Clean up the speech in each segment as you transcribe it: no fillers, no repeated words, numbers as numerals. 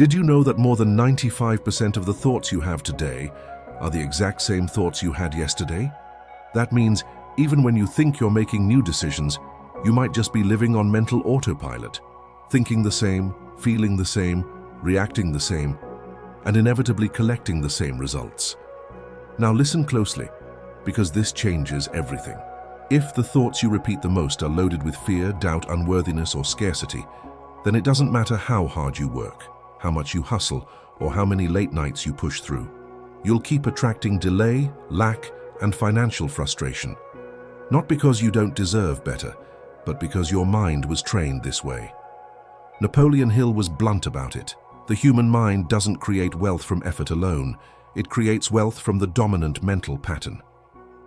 Did you know that more than 95% of the thoughts you have today are the exact same thoughts you had yesterday? That means even when you think you're making new decisions, you might just be living on mental autopilot, thinking the same, feeling the same, reacting the same, and inevitably collecting the same results. Now listen closely, because this changes everything. If the thoughts you repeat the most are loaded with fear, doubt, unworthiness, or scarcity, then it doesn't matter how hard you work, how much you hustle, or how many late nights you push through. You'll keep attracting delay, lack, and financial frustration. Not because you don't deserve better, but because your mind was trained this way. Napoleon Hill was blunt about it. The human mind doesn't create wealth from effort alone. It creates wealth from the dominant mental pattern.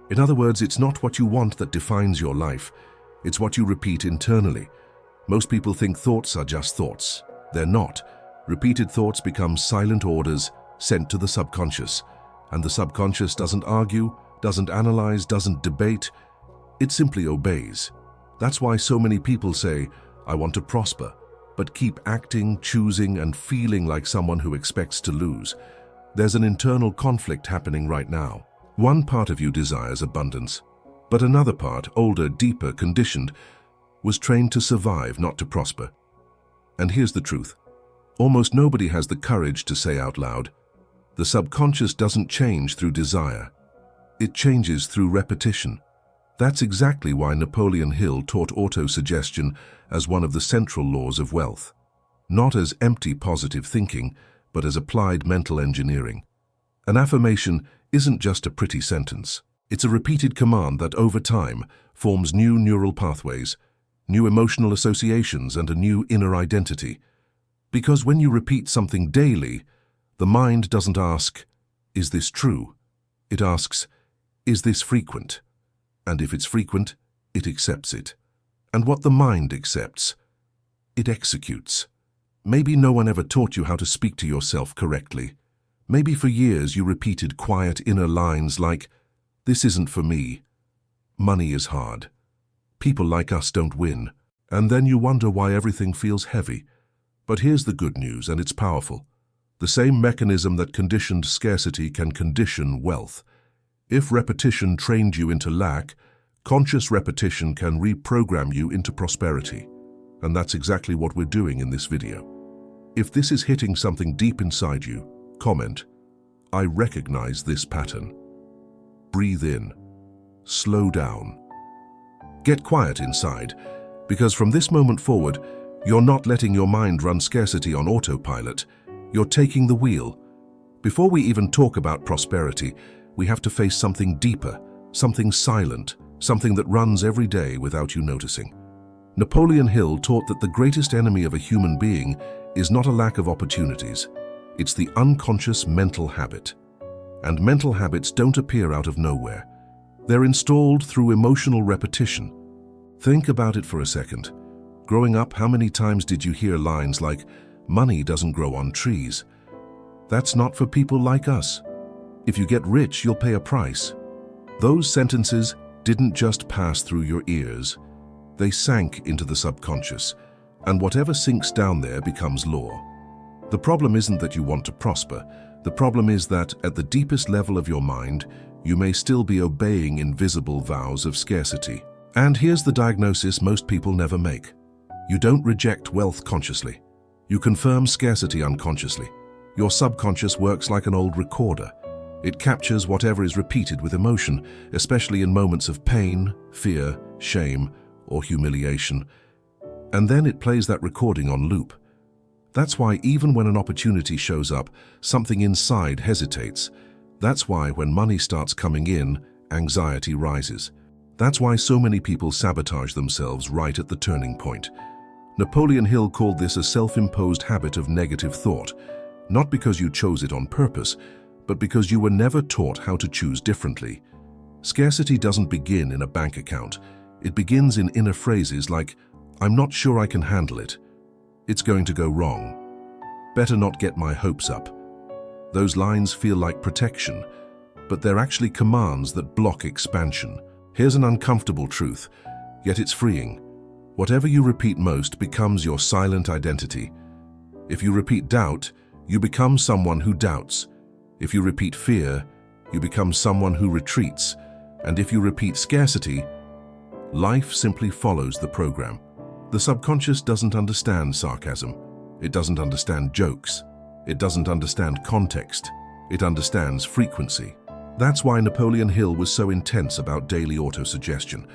In other words, it's not what you want that defines your life. It's what you repeat internally. Most people think thoughts are just thoughts. They're not. Repeated thoughts become silent orders sent to the subconscious. And the subconscious doesn't argue, doesn't analyze, doesn't debate. It simply obeys. That's why so many people say, "I want to prosper," but keep acting, choosing, and feeling like someone who expects to lose. There's an internal conflict happening right now. One part of you desires abundance, but another part, older, deeper, conditioned, was trained to survive, not to prosper. And here's the truth. Almost nobody has the courage to say out loud, the subconscious doesn't change through desire. It changes through repetition. That's exactly why Napoleon Hill taught autosuggestion as one of the central laws of wealth. Not as empty positive thinking, but as applied mental engineering. An affirmation isn't just a pretty sentence. It's a repeated command that over time forms new neural pathways, new emotional associations, and a new inner identity. Because when you repeat something daily, the mind doesn't ask, "Is this true?" It asks, "Is this frequent?" And if it's frequent, it accepts it. And what the mind accepts, it executes. Maybe no one ever taught you how to speak to yourself correctly. Maybe for years you repeated quiet inner lines like, "This isn't for me," "Money is hard," "People like us don't win," and then you wonder why everything feels heavy. But here's the good news, and it's powerful. The same mechanism that conditioned scarcity can condition wealth. If repetition trained you into lack, conscious repetition can reprogram you into prosperity. And that's exactly what we're doing in this video. If this is hitting something deep inside you, comment, "I recognize this pattern." Breathe in. Slow down. Get quiet inside, because from this moment forward, you're not letting your mind run scarcity on autopilot. You're taking the wheel. Before we even talk about prosperity, we have to face something deeper, something silent, something that runs every day without you noticing. Napoleon Hill taught that the greatest enemy of a human being is not a lack of opportunities. It's the unconscious mental habit. And mental habits don't appear out of nowhere. They're installed through emotional repetition. Think about it for a second. Growing up, how many times did you hear lines like, "Money doesn't grow on trees"? That's not for people like us. If you get rich, you'll pay a price. Those sentences didn't just pass through your ears. They sank into the subconscious, and whatever sinks down there becomes law. The problem isn't that you want to prosper. The problem is that at the deepest level of your mind, you may still be obeying invisible vows of scarcity. And here's the diagnosis most people never make. You don't reject wealth consciously. You confirm scarcity unconsciously. Your subconscious works like an old recorder. It captures whatever is repeated with emotion, especially in moments of pain, fear, shame, or humiliation. And then it plays that recording on loop. That's why even when an opportunity shows up, something inside hesitates. That's why when money starts coming in, anxiety rises. That's why so many people sabotage themselves right at the turning point. Napoleon Hill called this a self-imposed habit of negative thought, not because you chose it on purpose, but because you were never taught how to choose differently. Scarcity doesn't begin in a bank account. It begins in inner phrases like, "I'm not sure I can handle it," "It's going to go wrong," "Better not get my hopes up." Those lines feel like protection, but they're actually commands that block expansion. Here's an uncomfortable truth, yet it's freeing. Whatever you repeat most becomes your silent identity. If you repeat doubt, you become someone who doubts. If you repeat fear, you become someone who retreats. And if you repeat scarcity, life simply follows the program. The subconscious doesn't understand sarcasm. It doesn't understand jokes. It doesn't understand context. It understands frequency. That's why Napoleon Hill was so intense about daily autosuggestion,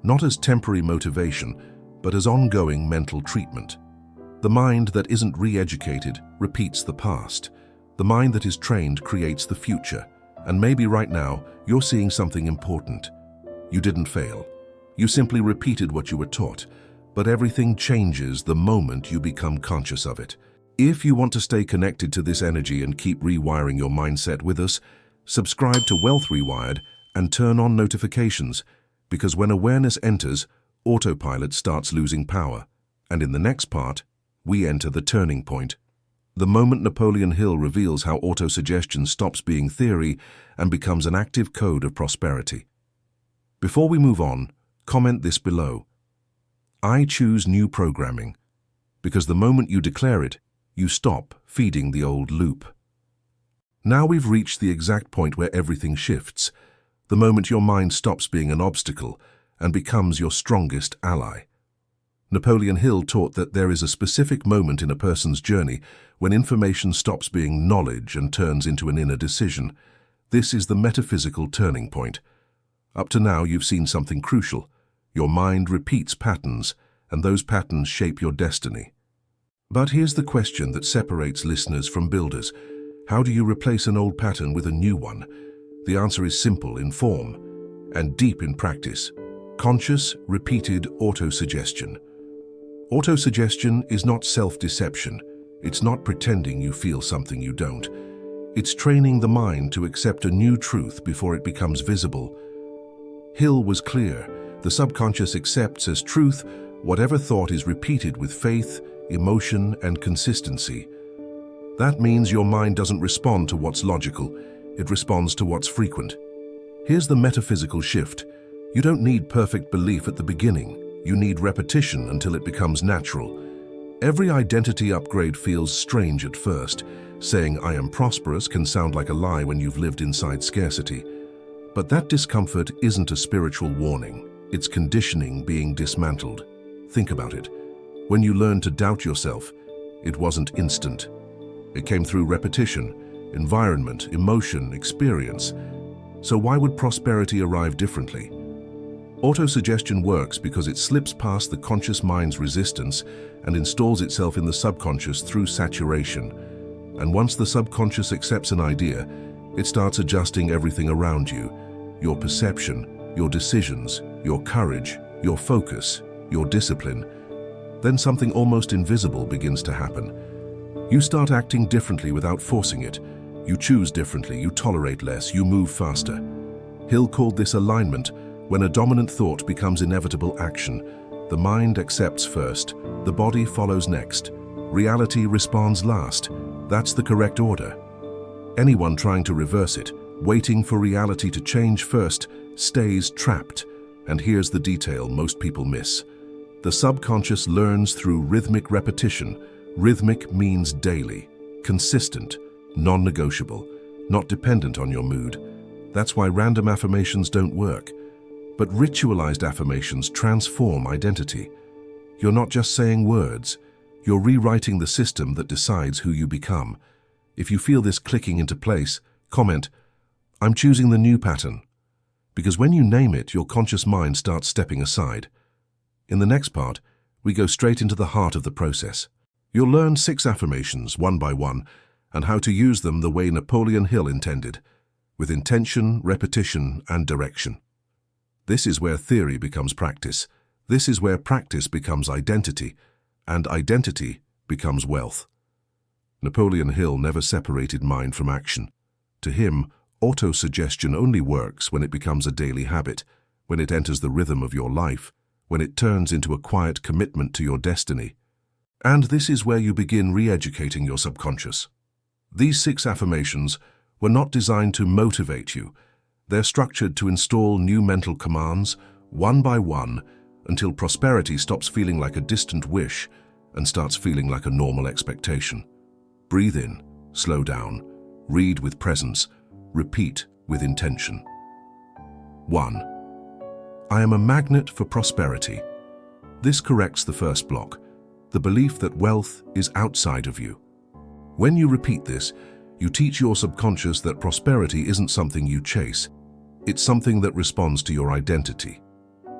not as temporary motivation, but as ongoing mental treatment. The mind that isn't re-educated repeats the past. The mind that is trained creates the future. And maybe right now, you're seeing something important. You didn't fail. You simply repeated what you were taught. But everything changes the moment you become conscious of it. If you want to stay connected to this energy and keep rewiring your mindset with us, subscribe to Wealth Rewired and turn on notifications, because when awareness enters, autopilot starts losing power. And in the next part, we enter the turning point. The moment Napoleon Hill reveals how autosuggestion stops being theory and becomes an active code of prosperity. Before we move on, comment this below. I choose new programming, because the moment you declare it, you stop feeding the old loop. Now we've reached the exact point where everything shifts, the moment your mind stops being an obstacle and becomes your strongest ally. Napoleon Hill taught that there is a specific moment in a person's journey when information stops being knowledge and turns into an inner decision. This is the metaphysical turning point. Up to now, you've seen something crucial. Your mind repeats patterns, and those patterns shape your destiny. But here's the question that separates listeners from builders. How do you replace an old pattern with a new one? The answer is simple in form and deep in practice. Conscious, repeated autosuggestion. Autosuggestion is not self-deception. It's not pretending you feel something you don't. It's training the mind to accept a new truth before it becomes visible. Hill was clear. The subconscious accepts as truth whatever thought is repeated with faith, emotion, and consistency. That means your mind doesn't respond to what's logical. It responds to what's frequent. Here's the metaphysical shift. You don't need perfect belief at the beginning. You need repetition until it becomes natural. Every identity upgrade feels strange at first. Saying I am prosperous can sound like a lie when you've lived inside scarcity. But that discomfort isn't a spiritual warning. It's conditioning being dismantled. Think about it. When you learned to doubt yourself, it wasn't instant. It came through repetition, environment, emotion, experience. So why would prosperity arrive differently? Autosuggestion works because it slips past the conscious mind's resistance and installs itself in the subconscious through saturation. And once the subconscious accepts an idea, it starts adjusting everything around you. Your perception, your decisions, your courage, your focus, your discipline. Then something almost invisible begins to happen. You start acting differently without forcing it. You choose differently, you tolerate less, you move faster. Hill called this alignment. When a dominant thought becomes inevitable action, the mind accepts first, the body follows next, reality responds last. That's the correct order. Anyone trying to reverse it, waiting for reality to change first, stays trapped. And here's the detail most people miss. The subconscious learns through rhythmic repetition. Rhythmic means daily, consistent, non-negotiable, not dependent on your mood. That's why random affirmations don't work. But ritualized affirmations transform identity. You're not just saying words, you're rewriting the system that decides who you become. If you feel this clicking into place, comment, I'm choosing the new pattern. Because when you name it, your conscious mind starts stepping aside. In the next part, we go straight into the heart of the process. You'll learn 6 affirmations, one by one, and how to use them the way Napoleon Hill intended, with intention, repetition, and direction. This is where theory becomes practice. This is where practice becomes identity, and identity becomes wealth. Napoleon Hill never separated mind from action. To him, autosuggestion only works when it becomes a daily habit, when it enters the rhythm of your life, when it turns into a quiet commitment to your destiny. And this is where you begin re-educating your subconscious. These 6 affirmations were not designed to motivate you. They're structured to install new mental commands, one by one, until prosperity stops feeling like a distant wish and starts feeling like a normal expectation. Breathe in, Slow down. Read with presence. Repeat with intention. 1. I am a magnet for prosperity. This corrects the first block, the belief that wealth is outside of you. When you repeat this, you teach your subconscious that prosperity isn't something you chase. It's something that responds to your identity.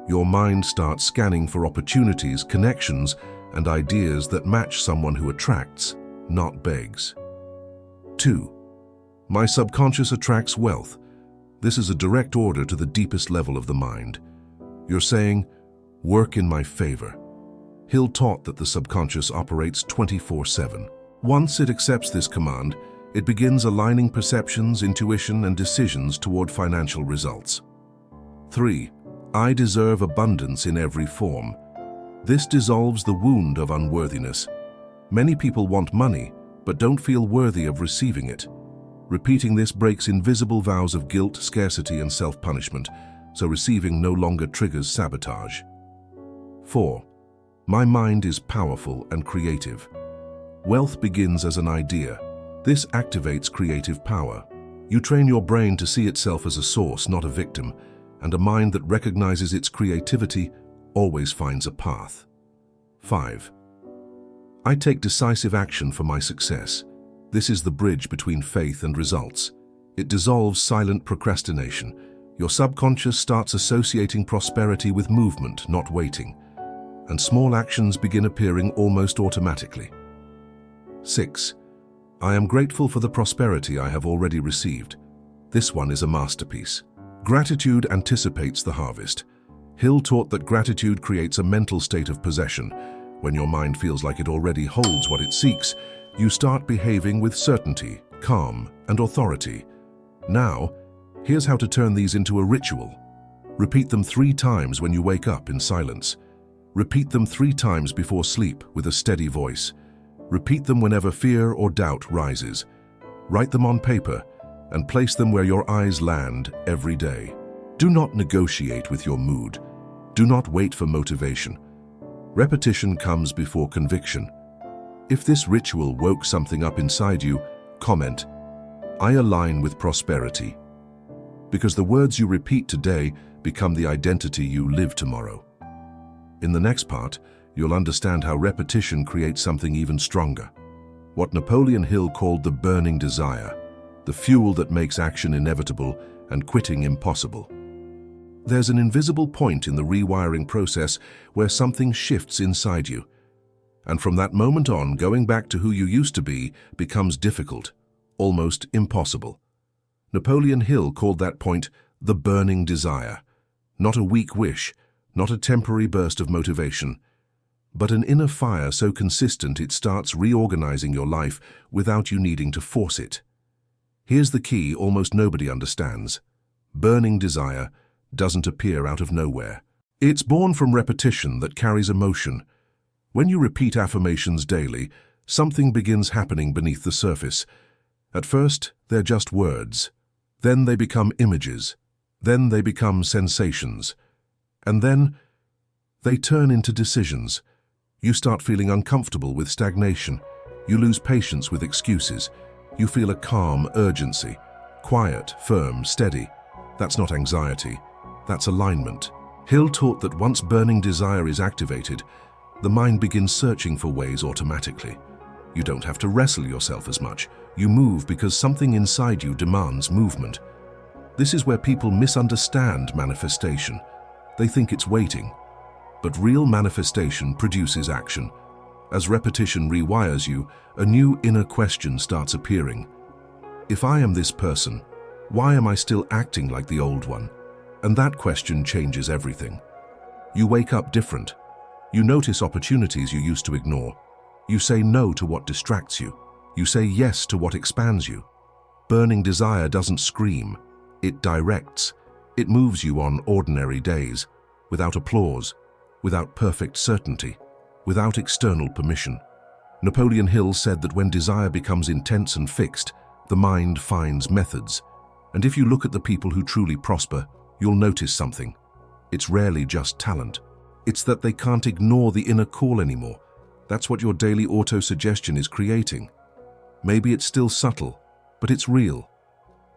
Your mind starts scanning for opportunities, connections, and ideas that match someone who attracts, not begs. 2. My subconscious attracts wealth. This is a direct order to the deepest level of the mind. You're saying, work in my favor. Hill taught that the subconscious operates 24/7. Once it accepts this command, it begins aligning perceptions, intuition, and decisions toward financial results. 3. I deserve abundance in every form. This dissolves the wound of unworthiness. Many people want money, but don't feel worthy of receiving it. Repeating this breaks invisible vows of guilt, scarcity, and self-punishment, so receiving no longer triggers sabotage. 4. My mind is powerful and creative. Wealth begins as an idea. This activates creative power. You train your brain to see itself as a source, not a victim, and a mind that recognizes its creativity always finds a path. 5. I take decisive action for my success. This is the bridge between faith and results. It dissolves silent procrastination. Your subconscious starts associating prosperity with movement, not waiting, and small actions begin appearing almost automatically. 6. I am grateful for the prosperity I have already received. This one is a masterpiece. Gratitude anticipates the harvest. Hill taught that gratitude creates a mental state of possession. When your mind feels like it already holds what it seeks, you start behaving with certainty, calm, and authority. Now, here's how to turn these into a ritual. Repeat them 3 times when you wake up in silence. Repeat them 3 times before sleep with a steady voice. Repeat them whenever fear or doubt rises. Write them on paper and place them where your eyes land every day. Do not negotiate with your mood. Do not wait for motivation. Repetition comes before conviction. If this ritual woke something up inside you, comment, I align with prosperity. Because the words you repeat today become the identity you live tomorrow. In the next part, you'll understand how repetition creates something even stronger. What Napoleon Hill called the burning desire, the fuel that makes action inevitable and quitting impossible. There's an invisible point in the rewiring process where something shifts inside you. And from that moment on, going back to who you used to be becomes difficult, almost impossible. Napoleon Hill called that point the burning desire. Not a weak wish, not a temporary burst of motivation, but an inner fire so consistent it starts reorganizing your life without you needing to force it. Here's the key almost nobody understands. Burning desire doesn't appear out of nowhere. It's born from repetition that carries emotion. When you repeat affirmations daily, something begins happening beneath the surface. At first, they're just words. Then they become images. Then they become sensations. And then they turn into decisions. You start feeling uncomfortable with stagnation. You lose patience with excuses. You feel a calm urgency. Quiet, firm, steady. That's not anxiety. That's alignment. Hill taught that once burning desire is activated, the mind begins searching for ways automatically. You don't have to wrestle yourself as much. You move because something inside you demands movement. This is where people misunderstand manifestation. They think it's waiting. But real manifestation produces action. As repetition rewires you, a new inner question starts appearing. If I am this person, why am I still acting like the old one? And that question changes everything. You wake up different. You notice opportunities you used to ignore. You say no to what distracts you. You say yes to what expands you. Burning desire doesn't scream. It directs. It moves you on ordinary days, without applause, without perfect certainty, without external permission. Napoleon Hill said that when desire becomes intense and fixed, the mind finds methods. And if you look at the people who truly prosper, you'll notice something. It's rarely just talent. It's that they can't ignore the inner call anymore. That's what your daily autosuggestion is creating. Maybe it's still subtle, but it's real.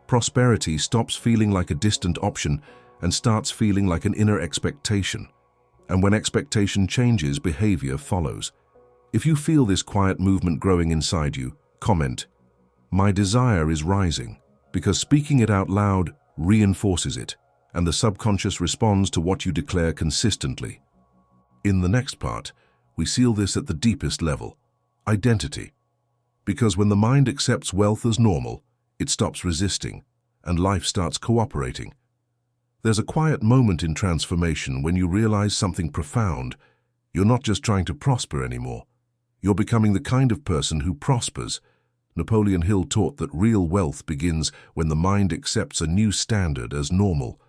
Prosperity stops feeling like a distant option and starts feeling like an inner expectation. And when expectation changes, behavior follows. If you feel this quiet movement growing inside you, comment, "My desire is rising," because speaking it out loud reinforces it, and the subconscious responds to what you declare consistently. In the next part, we seal this at the deepest level, identity. Because when the mind accepts wealth as normal, it stops resisting, and life starts cooperating. There's a quiet moment in transformation when you realize something profound. You're not just trying to prosper anymore. You're becoming the kind of person who prospers. Napoleon Hill taught that real wealth begins when the mind accepts a new standard as normal,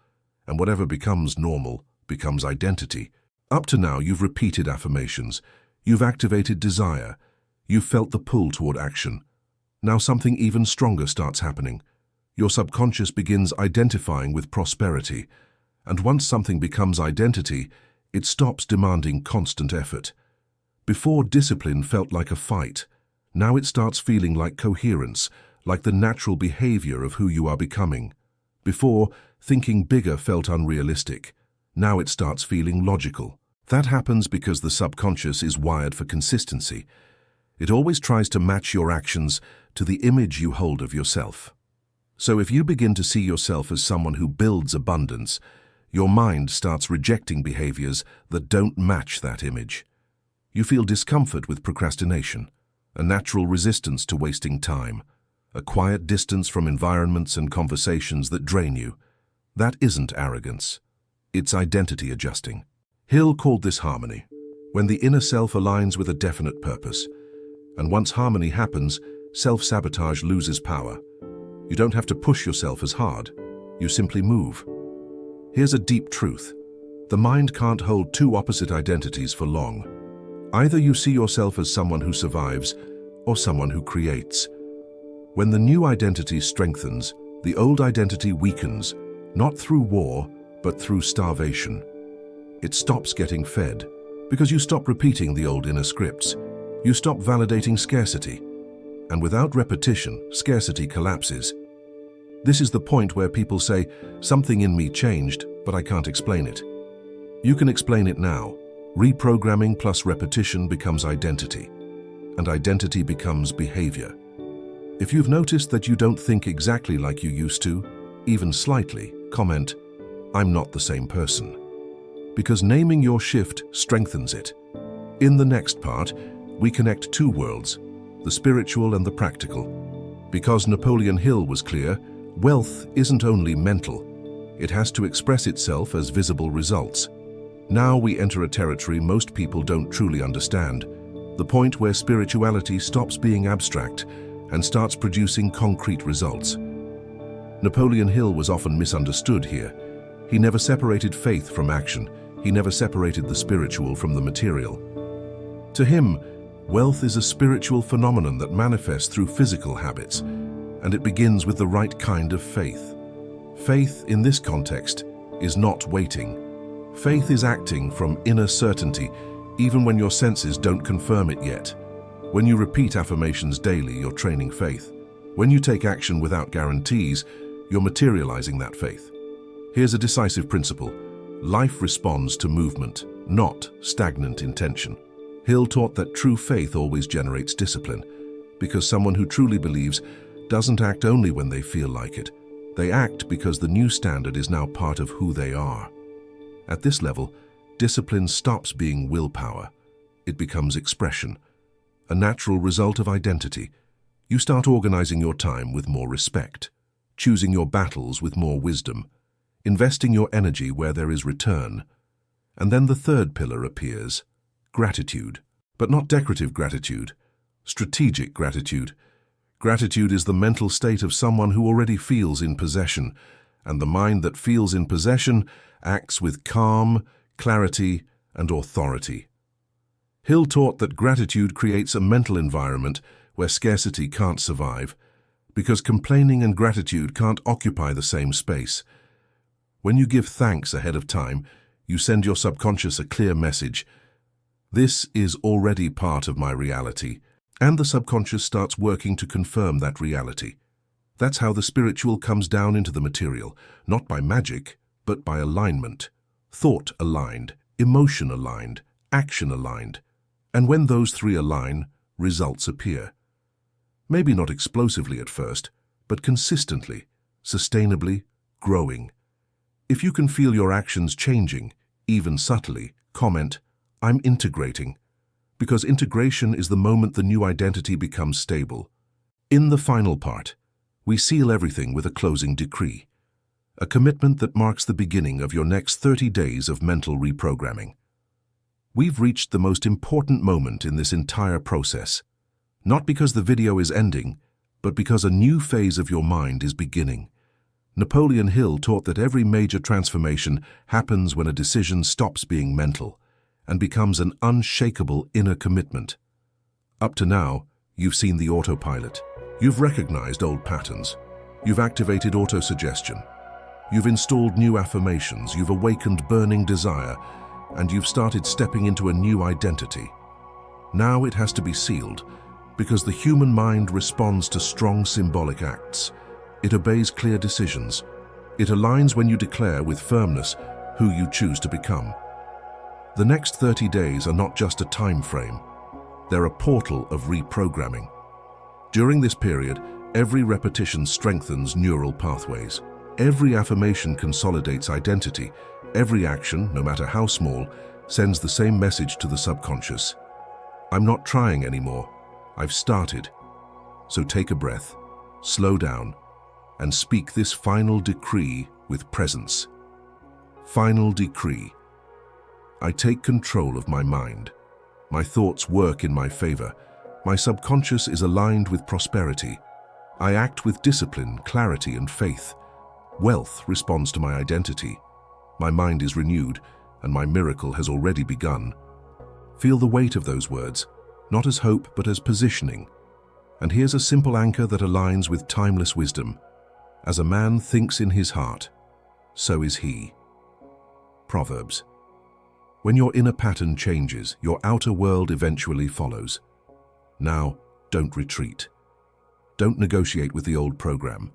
and whatever becomes normal becomes identity. Up to now, you've repeated affirmations. You've activated desire. You've felt the pull toward action. Now something even stronger starts happening. Your subconscious begins identifying with prosperity, and once something becomes identity, it stops demanding constant effort. Before, discipline felt like a fight. Now it starts feeling like coherence, like the natural behavior of who you are becoming. Before, thinking bigger felt unrealistic. Now it starts feeling logical. That happens because the subconscious is wired for consistency. It always tries to match your actions to the image you hold of yourself. So if you begin to see yourself as someone who builds abundance, your mind starts rejecting behaviors that don't match that image. You feel discomfort with procrastination, a natural resistance to wasting time, a quiet distance from environments and conversations that drain you. That isn't arrogance. It's identity adjusting. Hill called this harmony, when the inner self aligns with a definite purpose. And once harmony happens, self-sabotage loses power. You don't have to push yourself as hard. You simply move. Here's a deep truth. The mind can't hold two opposite identities for long. Either you see yourself as someone who survives or someone who creates. When the new identity strengthens, the old identity weakens, not through war, but through starvation. It stops getting fed because you stop repeating the old inner scripts. You stop validating scarcity. And without repetition, scarcity collapses. This is the point where people say, "Something in me changed, but I can't explain it." You can explain it now. Reprogramming plus repetition becomes identity, and identity becomes behavior. If you've noticed that you don't think exactly like you used to, even slightly, comment, "I'm not the same person." Because naming your shift strengthens it. In the next part, we connect two worlds, the spiritual and the practical. Because Napoleon Hill was clear, wealth isn't only mental. It has to express itself as visible results. Now we enter a territory most people don't truly understand, the point where spirituality stops being abstract and starts producing concrete results. Napoleon Hill was often misunderstood here. He never separated faith from action. He never separated the spiritual from the material. To him, wealth is a spiritual phenomenon that manifests through physical habits, and it begins with the right kind of faith. Faith, in this context, is not waiting. Faith is acting from inner certainty, even when your senses don't confirm it yet. When you repeat affirmations daily, you're training faith. When you take action without guarantees, you're materializing that faith. Here's a decisive principle. Life responds to movement, not stagnant intention. Hill taught that true faith always generates discipline, because someone who truly believes doesn't act only when they feel like it. They act because the new standard is now part of who they are. At this level, discipline stops being willpower. It becomes expression, a natural result of identity. You start organizing your time with more respect, choosing your battles with more wisdom, investing your energy where there is return. And then the third pillar appears, gratitude. But not decorative gratitude, strategic gratitude. Gratitude is the mental state of someone who already feels in possession, and the mind that feels in possession acts with calm, clarity, and authority. Hill taught that gratitude creates a mental environment where scarcity can't survive, because complaining and gratitude can't occupy the same space. When you give thanks ahead of time, you send your subconscious a clear message. This is already part of my reality. And the subconscious starts working to confirm that reality. That's how the spiritual comes down into the material, not by magic, but by alignment. Thought aligned, emotion aligned, action aligned. And when those three align, results appear. Maybe not explosively at first, but consistently, sustainably, growing. If you can feel your actions changing, even subtly, comment, "I'm integrating." Because integration is the moment the new identity becomes stable. In the final part, we seal everything with a closing decree, a commitment that marks the beginning of your next 30 days of mental reprogramming. We've reached the most important moment in this entire process, not because the video is ending, but because a new phase of your mind is beginning. Napoleon Hill taught that every major transformation happens when a decision stops being mental and becomes an unshakable inner commitment. Up to now, you've seen the autopilot. You've recognized old patterns. You've activated autosuggestion. You've installed new affirmations. You've awakened burning desire, and you've started stepping into a new identity. Now it has to be sealed, because the human mind responds to strong symbolic acts. It obeys clear decisions. It aligns when you declare with firmness who you choose to become. The next 30 days are not just a time frame. They're a portal of reprogramming. During this period, every repetition strengthens neural pathways. Every affirmation consolidates identity. Every action, no matter how small, sends the same message to the subconscious. I'm not trying anymore. I've started. So take a breath, slow down, and speak this final decree with presence. Final decree. I take control of my mind. My thoughts work in my favor. My subconscious is aligned with prosperity. I act with discipline, clarity, and faith. Wealth responds to my identity. My mind is renewed, and my miracle has already begun. Feel the weight of those words, not as hope, but as positioning. And here's a simple anchor that aligns with timeless wisdom. As a man thinks in his heart, so is he. Proverbs. When your inner pattern changes, your outer world eventually follows. Now, don't retreat. Don't negotiate with the old program.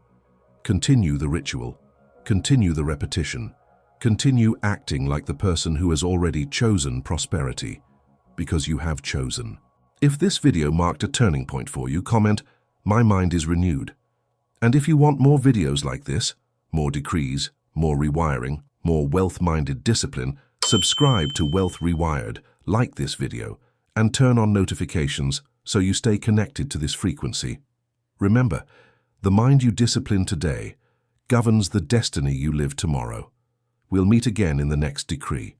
Continue the ritual. Continue the repetition. Continue acting like the person who has already chosen prosperity, because you have chosen. If this video marked a turning point for you, comment, "My mind is renewed." And if you want more videos like this, more decrees, more rewiring, more wealth-minded discipline, subscribe to Wealth Rewired, like this video, and turn on notifications so you stay connected to this frequency. Remember, the mind you discipline today governs the destiny you live tomorrow. We'll meet again in the next decree.